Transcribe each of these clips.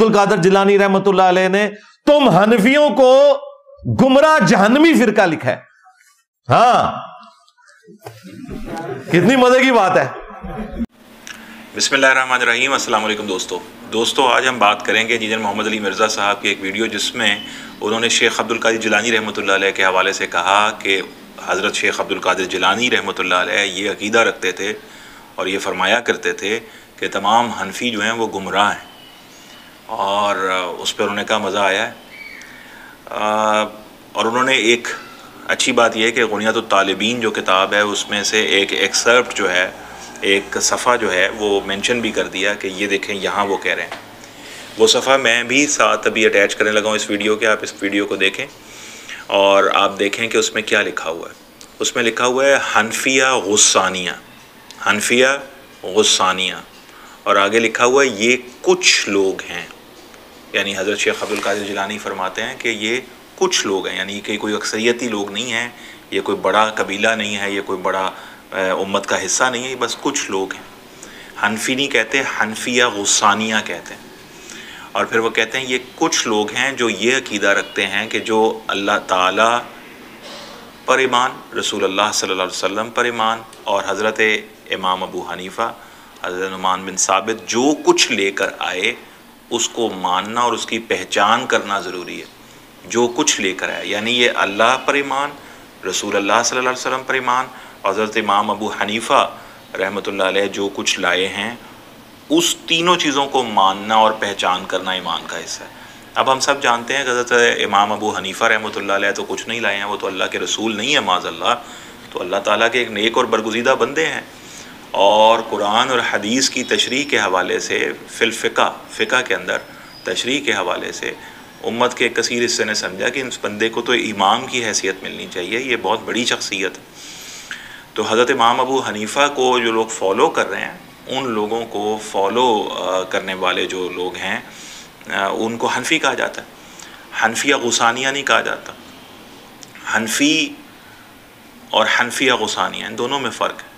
القادر جیلانی رحمتullah علیہ نے تم حنفیوں کو گمراہ جہنمی فرقہ لکھا ہے. ہاں کتنی مزے کی بات ہے. بسم اللہ الرحمن الرحیم. السلام علیکم دوستو آج ہم بات کریں گے انجینئر محمد علی مرزا صاحب کی ایک ویڈیو جس میں انہوں نے شیخ عبد القادر جیلانی رحمۃ اللہ علیہ کے حوالے سے کہا کہ حضرت شیخ عبد القادر جیلانی رحمۃ اللہ علیہ یہ عقیدہ رکھتے تھے اور یہ فرمایا کرتے تھے کہ تمام حنفی جو ہیں وہ گمراہ ہیں، اور اس پہ انہوں نے کہا مزہ آیا ہے. اور انہوں نے ایک اچھی بات یہ ہے کہ غنیۃ الطالبین جو کتاب ہے اس میں سے ایک ایکسرپٹ جو ہے، ایک صفحہ جو ہے وہ مینشن بھی کر دیا کہ یہ دیکھیں یہاں وہ کہہ رہے ہیں. وہ صفحہ میں بھی ساتھ ابھی اٹیچ کرنے لگا ہوں اس ویڈیو کے، آپ اس ویڈیو کو دیکھیں اور آپ دیکھیں کہ اس میں کیا لکھا ہوا ہے. اس میں لکھا ہوا ہے حنفیہ غسانیہ، حنفیہ غسانیہ، اور آگے لکھا ہوا ہے یہ کچھ لوگ ہیں. یعنی حضرت شیخ عبد القادر جیلانی فرماتے ہیں کہ یہ کچھ لوگ ہیں، یعنی کہ کوئی اکثریتی لوگ نہیں ہیں، یہ کوئی بڑا قبیلہ نہیں ہے، یہ کوئی بڑا امت کا حصہ نہیں ہے، یہ بس کچھ لوگ ہیں. حنفی نہیں کہتے، حنفیہ غسانیہ کہتے ہیں. اور پھر وہ کہتے ہیں یہ کچھ لوگ ہیں جو یہ عقیدہ رکھتے ہیں کہ جو اللہ تعالیٰ پر ایمان، رسول اللہ صلی اللہ علیہ وسلم پر ایمان، اور حضرت امام ابو حنیفہ، حضرت نعمان بن ثابت جو کچھ لے کر آئے اس کو ماننا اور اس کی پہچان کرنا ضروری ہے. جو کچھ لے کر آئے یعنی یہ اللہ پر ایمان، رسول اللہ صلی اللہ علیہ وسلم پر ایمان، حضرت امام ابو حنیفہ رحمۃ اللہ علیہ جو کچھ لائے ہیں، اس تینوں چیزوں کو ماننا اور پہچان کرنا ایمان کا حصہ ہے. اب ہم سب جانتے ہیں کہ حضرت امام ابو حنیفہ رحمۃ اللہ علیہ تو کچھ نہیں لائے ہیں، وہ تو اللہ کے رسول نہیں ہے معاذ اللہ، تو اللہ تعالیٰ کے ایک نیک اور برگزیدہ بندے ہیں. اور قرآن اور حدیث کی تشریح کے حوالے سے فی الفقہ، فقہ کے اندر تشریح کے حوالے سے امت کے کثیر حصے نے سمجھا کہ اس بندے کو تو امام کی حیثیت ملنی چاہیے، یہ بہت بڑی شخصیت ہے. تو حضرت امام ابو حنیفہ کو جو لوگ فالو کر رہے ہیں، ان لوگوں کو فالو کرنے والے جو لوگ ہیں ان کو حنفی کہا جاتا ہے. حنفیہ غسانیہ نہیں کہا جاتا. حنفی اور حنفیہ غسانیہ ان دونوں میں فرق ہے.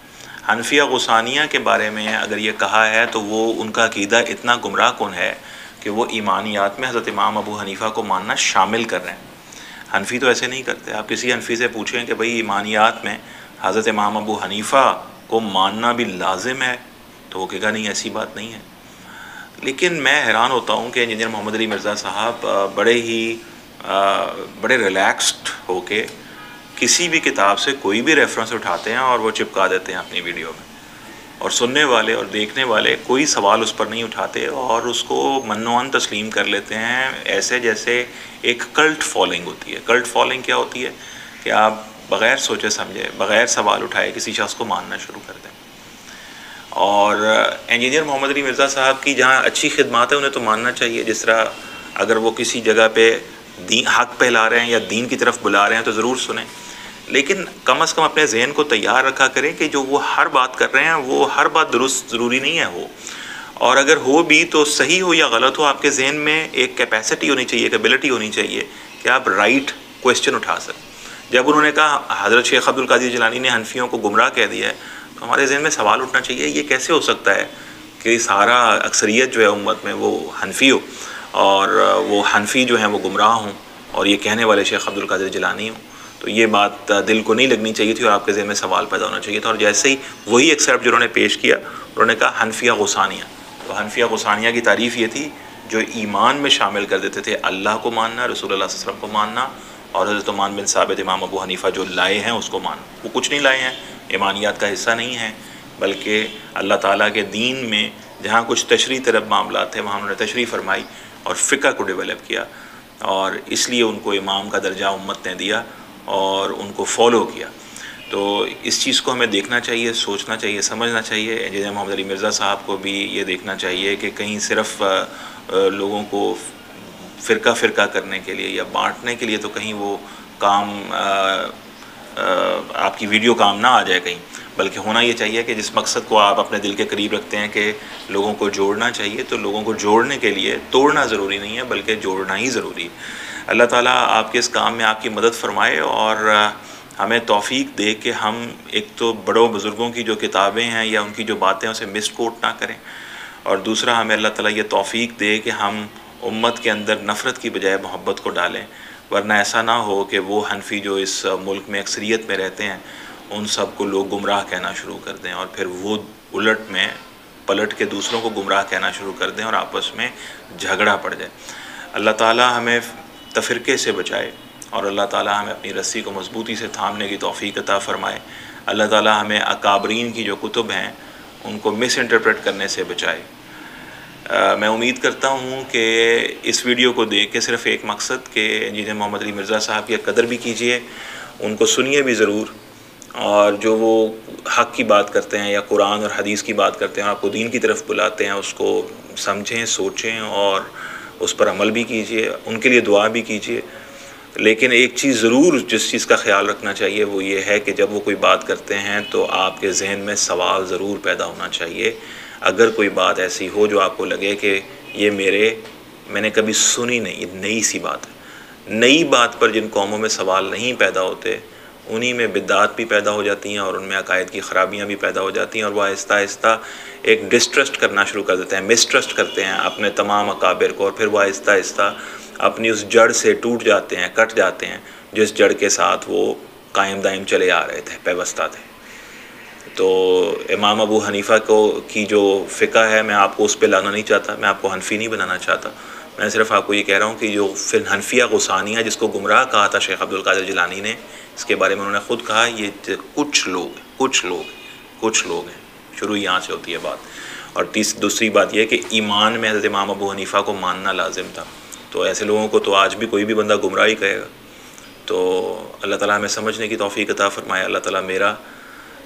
حنفیہ غسانیہ کے بارے میں اگر یہ کہا ہے تو وہ ان کا عقیدہ اتنا گمراہ کن ہے کہ وہ ایمانیات میں حضرت امام ابو حنیفہ کو ماننا شامل کر رہے ہیں. حنفی تو ایسے نہیں کرتے. آپ کسی حنفی سے پوچھیں کہ بھئی ایمانیات میں حضرت امام ابو حنیفہ کو ماننا بھی لازم ہے تو وہ کہے گا نہیں، ایسی بات نہیں ہے. لیکن میں حیران ہوتا ہوں کہ انجینئر محمد علی مرزا صاحب بڑے ریلیکسڈ ہو کے کسی بھی کتاب سے کوئی بھی ریفرنس اٹھاتے ہیں اور وہ چپکا دیتے ہیں اپنی ویڈیو میں، اور سننے والے اور دیکھنے والے کوئی سوال اس پر نہیں اٹھاتے اور اس کو منوان تسلیم کر لیتے ہیں، ایسے جیسے ایک کلٹ فالوئنگ ہوتی ہے. کلٹ فالوئنگ کیا ہوتی ہے کہ آپ بغیر سوچے سمجھے، بغیر سوال اٹھائے کسی شخص کو ماننا شروع کر دیں. اور انجینئر محمد علی مرزا صاحب کی جہاں اچھی خدمات ہیں انہیں تو ماننا چاہیے. جس طرح اگر وہ کسی جگہ پہ حق پھیلا رہے ہیں یا دین کی طرف بلا رہے ہیں تو ضرور سنیں، لیکن کم از کم اپنے ذہن کو تیار رکھا کریں کہ جو وہ ہر بات کر رہے ہیں وہ ہر بات درست ضروری نہیں ہے ہو، اور اگر ہو بھی تو صحیح ہو یا غلط ہو، آپ کے ذہن میں ایک کیپیسٹی ہونی چاہیے، ایک ایبلٹی ہونی چاہیے کہ آپ رائٹ کویسچن اٹھا سکیں. جب انہوں نے کہا حضرت شیخ عبد القادر جیلانی نے حنفیوں کو گمراہ کہہ دیا ہے تو ہمارے ذہن میں سوال اٹھنا چاہیے یہ کیسے ہو سکتا ہے کہ سارا اکثریت جو ہے امت میں وہ حنفی ہو اور وہ حنفی جو ہیں وہ گمراہ ہوں اور یہ کہنے والے شیخ عبد القادر جیلانی ہوں. تو یہ بات دل کو نہیں لگنی چاہیے تھی اور آپ کے ذہن میں سوال پیدا ہونا چاہیے تھا. اور جیسے ہی وہی ایکسرپٹ جو انہوں نے پیش کیا، انہوں نے کہا حنفیہ غسانیہ. تو حنفیہ غسانیہ کی تعریف یہ تھی جو ایمان میں شامل کر دیتے تھے اللہ کو ماننا، رسول اللہ صلی اللہ علیہ وسلم کو ماننا، اور حضرت نعمان بن ثابت امام ابو حنیفہ جو لائے ہیں اس کو ماننا. وہ کچھ نہیں لائے ہیں، ایمانیات کا حصہ نہیں ہیں، بلکہ اللہ تعالیٰ کے دین میں جہاں کچھ تشریح طلب معاملات تھے وہاں انہوں نے تشریح فرمائی اور فقہ کو ڈیولپ کیا، اور اس لیے ان کو امام کا درجہ امت نے دیا اور ان کو فالو کیا. تو اس چیز کو ہمیں دیکھنا چاہیے، سوچنا چاہیے، سمجھنا چاہیے. انجینئر محمد علی مرزا صاحب کو بھی یہ دیکھنا چاہیے کہ کہیں صرف لوگوں کو فرقہ فرقہ کرنے کے لیے یا بانٹنے کے لیے تو کہیں وہ کام آپ کی ویڈیو کام نہ آ جائے کہیں، بلکہ ہونا یہ چاہیے کہ جس مقصد کو آپ اپنے دل کے قریب رکھتے ہیں کہ لوگوں کو جوڑنا چاہیے، تو لوگوں کو جوڑنے کے لیے توڑنا ضروری نہیں ہے بلکہ جوڑنا ہی ضروری ہے. اللہ تعالیٰ آپ کے اس کام میں آپ کی مدد فرمائے اور ہمیں توفیق دے کہ ہم ایک تو بڑوں بزرگوں کی جو کتابیں ہیں یا ان کی جو باتیں اسے مس کوٹ نہ کریں، اور دوسرا ہمیں اللہ تعالیٰ یہ توفیق دے کہ ہم امت کے اندر نفرت کی بجائے محبت کو ڈالیں، ورنہ ایسا نہ ہو کہ وہ حنفی جو اس ملک میں اکثریت میں رہتے ہیں ان سب کو لوگ گمراہ کہنا شروع کر دیں، اور پھر وہ الٹ میں پلٹ کے دوسروں کو گمراہ کہنا شروع کر دیں اور آپس میں جھگڑا پڑ جائے۔ اللہ تعالیٰ ہمیں تفرقے سے بچائے، اور اللہ تعالیٰ ہمیں اپنی رسی کو مضبوطی سے تھامنے کی توفیق عطا فرمائے۔ اللہ تعالیٰ ہمیں اکابرین کی جو کتب ہیں ان کو مس انٹرپریٹ کرنے سے بچائے۔ میں امید کرتا ہوں کہ اس ویڈیو کو دیکھ کے صرف ایک مقصد کہ انجینئر محمد علی مرزا صاحب کی قدر بھی کیجئے، ان کو سنیے بھی ضرور، اور جو وہ حق کی بات کرتے ہیں یا قرآن اور حدیث کی بات کرتے ہیں، آپ کو دین کی طرف بلاتے ہیں، اس کو سمجھیں، سوچیں اور اس پر عمل بھی کیجئے، ان کے لیے دعا بھی کیجئے۔ لیکن ایک چیز ضرور جس چیز کا خیال رکھنا چاہیے وہ یہ ہے کہ جب وہ کوئی بات کرتے ہیں تو آپ کے ذہن میں سوال ضرور پیدا ہونا چاہیے۔ اگر کوئی بات ایسی ہو جو آپ کو لگے کہ یہ میں نے کبھی سنی نہیں، یہ نئی سی بات ہے، نئی بات پر جن قوموں میں سوال نہیں پیدا ہوتے انہی میں بدعات بھی پیدا ہو جاتی ہیں، اور ان میں عقائد کی خرابیاں بھی پیدا ہو جاتی ہیں، اور وہ آہستہ آہستہ ایک ڈسٹرسٹ کرنا شروع کر دیتے ہیں، مسٹرسٹ کرتے ہیں اپنے تمام اکابر کو، اور پھر وہ آہستہ آہستہ اپنی اس جڑ سے ٹوٹ جاتے ہیں، کٹ جاتے ہیں جس جڑ کے ساتھ وہ قائم دائم چلے آ رہے تھے، پیوستہ تھے۔ تو امام ابو حنیفہ کی جو فقہ ہے، میں آپ کو اس پہ لانا نہیں چاہتا، میں آپ کو حنفی نہیں بنانا چاہتا، میں صرف آپ کو یہ کہہ رہا ہوں کہ جو حنفیہ غسانیہ جس کو گمراہ کہا تھا شیخ عبدالقادر جیلانی نے، اس کے بارے میں انہوں نے خود کہا یہ کچھ لوگ ہیں، شروع یہاں سے ہوتی ہے بات۔ اور دوسری بات یہ کہ ایمان میں حضرت امام ابو حنیفہ کو ماننا لازم تھا، تو ایسے لوگوں کو تو آج بھی کوئی بھی بندہ گمراہ ہی کہے گا۔ تو اللہ تعالیٰ ہمیں سمجھنے کی توفیق عطا فرمائے، اللہ تعالیٰ میرا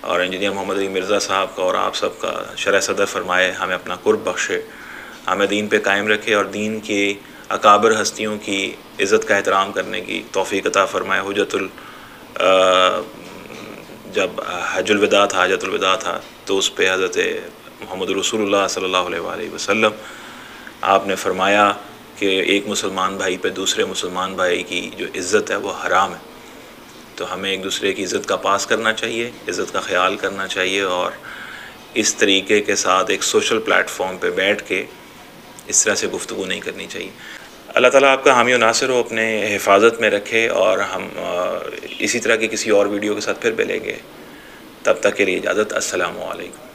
اور انجینئر محمد علی مرزا صاحب کا اور آپ سب کا شرح صدر فرمائے، ہمیں اپنا قرب بخشے، ہمیں دین پہ قائم رکھے اور دین کی اکابر ہستیوں کی عزت کا احترام کرنے کی توفیق عطا فرمائے۔ جب حج الوداع تھا، حجۃ الوداع تھا، تو اس پہ حضرت محمد رسول اللہ صلی اللہ علیہ وآلہ وسلم آپ نے فرمایا کہ ایک مسلمان بھائی پہ دوسرے مسلمان بھائی کی جو عزت ہے وہ حرام ہے، تو ہمیں ایک دوسرے کی عزت کا پاس کرنا چاہیے، عزت کا خیال کرنا چاہیے، اور اس طریقے کے ساتھ ایک سوشل پلیٹ فارم پہ بیٹھ کے اس طرح سے گفتگو نہیں کرنی چاہیے۔ اللہ تعالیٰ آپ کا حامی و ناصر ہو، اپنے حفاظت میں رکھے، اور ہم اسی طرح کی کسی اور ویڈیو کے ساتھ پھر ملیں گے، تب تک کے لیے اجازت، السلام علیکم۔